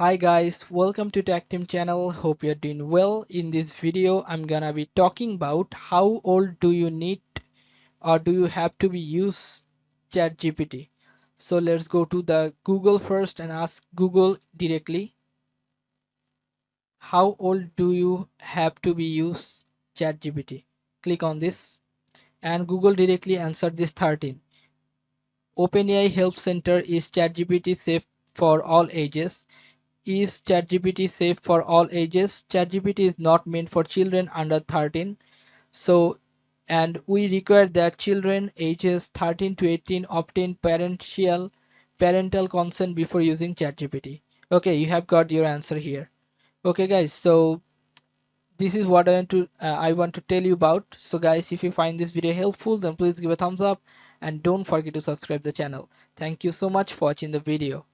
Hi guys, welcome to Tactim channel. Hope you're doing well. In this video, I'm gonna be talking about how old do you need or do you have to be use ChatGPT. So let's go to the Google first and ask Google directly, how old do you have to be use ChatGPT? Click on this and Google directly answered this 13. OpenAI Help Center, is ChatGPT safe for all ages? Is ChatGPT safe for all ages? ChatGPT is not meant for children under 13. So, and we require that children ages 13 to 18 obtain parental consent before using ChatGPT. Okay, you have got your answer here. Okay, guys. So this is what I want to tell you about. So, guys, if you find this video helpful, then please give a thumbs up and don't forget to subscribe the channel. Thank you so much for watching the video.